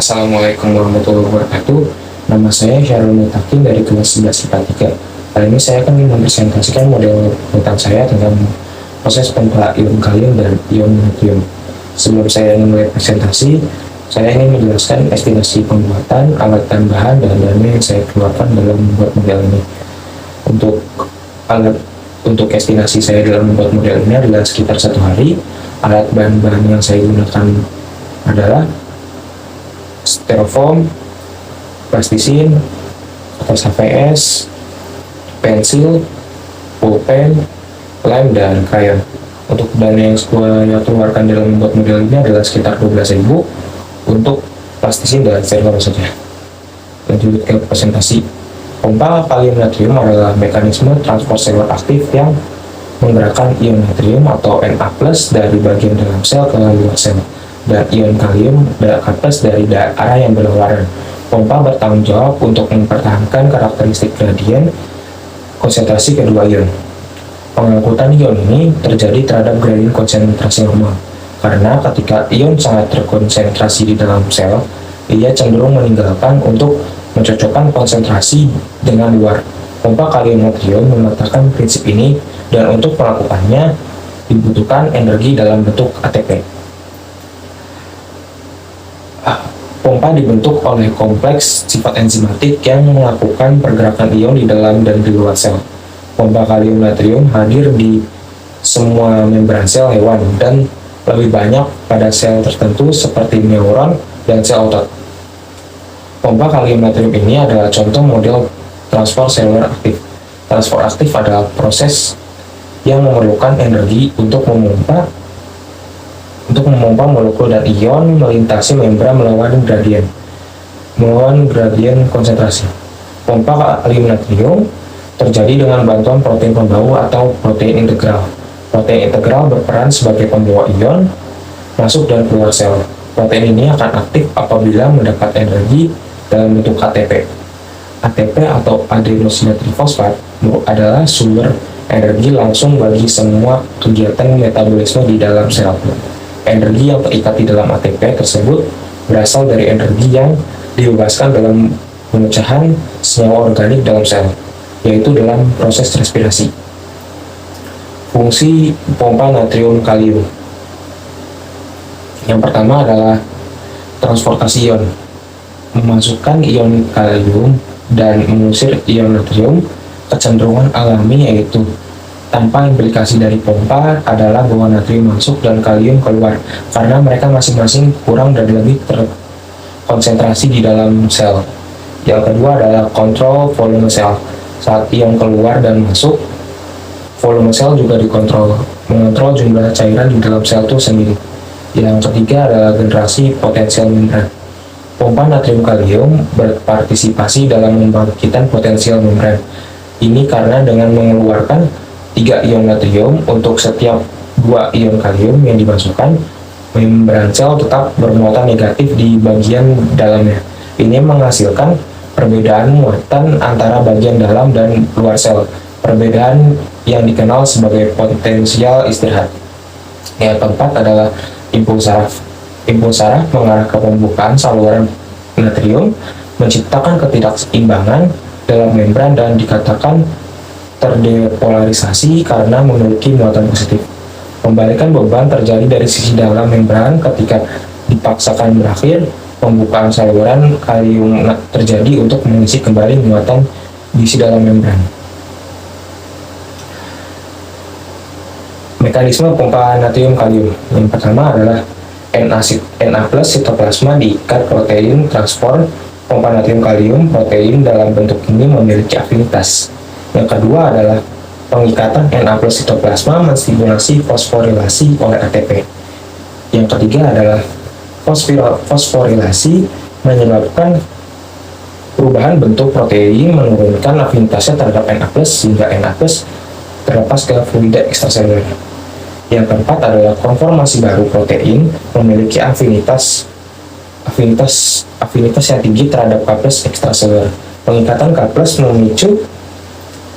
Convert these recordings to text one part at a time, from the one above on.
Assalamualaikum warahmatullahi wabarakatuh. Nama saya Syarul Mutakin dari kelas 11 IPA 3. Kali ini saya akan mempresentasikan model tentang saya tentang proses pompa ion kalium dan ion natrium. Sebelum saya memulai presentasi, saya ingin menjelaskan estimasi pembuatan, alat tambahan, dan dana yang saya keluarkan dalam membuat model ini. Untuk estimasi saya dalam membuat model ini adalah sekitar 1 hari. Alat bahan-bahan yang saya gunakan adalah styrofoam, plastisin, kertas HVS, pensil, pulpen, lem, dan krayon. Untuk dana yang saya keluarkan dalam membuat model ini adalah sekitar 12.000 untuk plastisin dan styrofoam saja. Lanjut ke presentasi. Pompa kalium natrium adalah mekanisme transport seluler aktif yang menggerakkan ion natrium atau Na+ dari bagian dalam sel ke luar sel, dan ion kalium dari arah yang berlawanan. Pompa bertanggung jawab untuk mempertahankan karakteristik gradien konsentrasi kedua ion. Pengangkutan ion ini terjadi terhadap gradien konsentrasi normal, karena ketika ion sangat terkonsentrasi di dalam sel, ia cenderung meninggalkan untuk mencocokkan konsentrasi dengan luar. Pompa kalium natrium mematahkan prinsip ini, dan untuk melakukannya dibutuhkan energi dalam bentuk ATP. Pompa dibentuk oleh kompleks sifat enzimatik yang melakukan pergerakan ion di dalam dan di luar sel. Pompa kalium natrium hadir di semua membran sel hewan dan lebih banyak pada sel tertentu seperti neuron dan sel otot. Pompa kalium natrium ini adalah contoh model transport seluler aktif. Transport aktif adalah proses yang memerlukan energi untuk memompa molekul dan ion melintasi membran melawan gradien konsentrasi. Pompa kalium natrium terjadi dengan bantuan protein pembawa atau protein integral. Protein integral berperan sebagai pembawa ion masuk dan keluar sel. Protein ini akan aktif apabila mendapat energi dalam bentuk ATP. ATP atau adenosine trifosfat adalah sumber energi langsung bagi semua kegiatan metabolisme di dalam sel. Energi yang terikat di dalam ATP tersebut berasal dari energi yang dibebaskan dalam pemecahan senyawa organik dalam sel, yaitu dalam proses respirasi. Fungsi pompa natrium kalium. Yang pertama adalah transportasi ion. Memasukkan ion kalium dan mengusir ion natrium. Kecenderungan alami yaitu tanpa implikasi dari pompa adalah bahwa natrium masuk dan kalium keluar, karena mereka masing-masing kurang dan lebih terkonsentrasi di dalam sel. Yang kedua adalah kontrol volume sel. Saat ion keluar dan masuk, volume sel juga dikontrol, mengontrol jumlah cairan di dalam sel itu sendiri. Yang ketiga adalah generasi potensial membran. Pompa natrium kalium berpartisipasi dalam membangkitkan potensial membran. Ini karena dengan mengeluarkan 3 ion natrium untuk setiap 2 ion kalium yang dimasukkan, membran sel tetap bermuatan negatif di bagian dalamnya. Ini menghasilkan perbedaan muatan antara bagian dalam dan luar sel, perbedaan yang dikenal sebagai potensial istirahat. Yang keempat adalah impuls saraf. Impuls saraf mengarah ke pembukaan saluran natrium, menciptakan ketidakseimbangan dalam membran dan dikatakan terdepolarisasi karena memiliki muatan positif. Pembalikan beban terjadi dari sisi dalam membran ketika dipaksakan berakhir. Pembukaan saluran kalium terjadi untuk mengisi kembali muatan di sisi dalam membran. Mekanisme pompa natrium kalium. Yang pertama adalah Na+ sitoplasma diikat protein transport. Pompa natrium kalium protein dalam bentuk ini memiliki afinitas. Yang kedua adalah pengikatan Na+ sitoplasma menstimulasi fosforilasi oleh ATP. Yang ketiga adalah fosforilasi menyebabkan perubahan bentuk protein, menurunkan afinitasnya terhadap Na+ sehingga Na+ terlepas ke fluida ekstraseluler. Yang keempat adalah konformasi baru protein memiliki afinitas yang tinggi terhadap K+ ekstraseluler. Pengikatan K+ memicu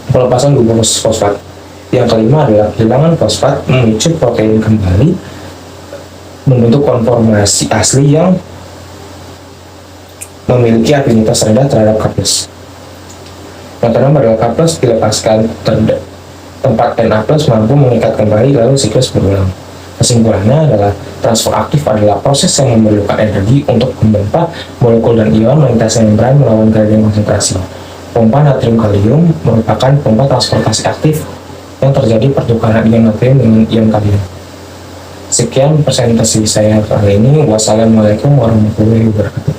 pelepasan glukosa fosfat. Yang kelima adalah kehilangan fosfat memicu protein kembali membentuk konformasi asli yang memiliki afinitas rendah terhadap K+. Metronom adalah K+ dilepaskan tempat Na+ mampu mengikat kembali lalu siklus berulang. Kesimpulannya adalah transfer aktif adalah proses yang memerlukan energi untuk memompa molekul dan ion melintasi membran melawan gradien konsentrasi. Pompa natrium kalium merupakan pompa transportasi aktif yang terjadi pertukaran ion natrium dengan ion kalium. Sekian presentasi saya kali ini. Wassalamualaikum warahmatullahi wabarakatuh.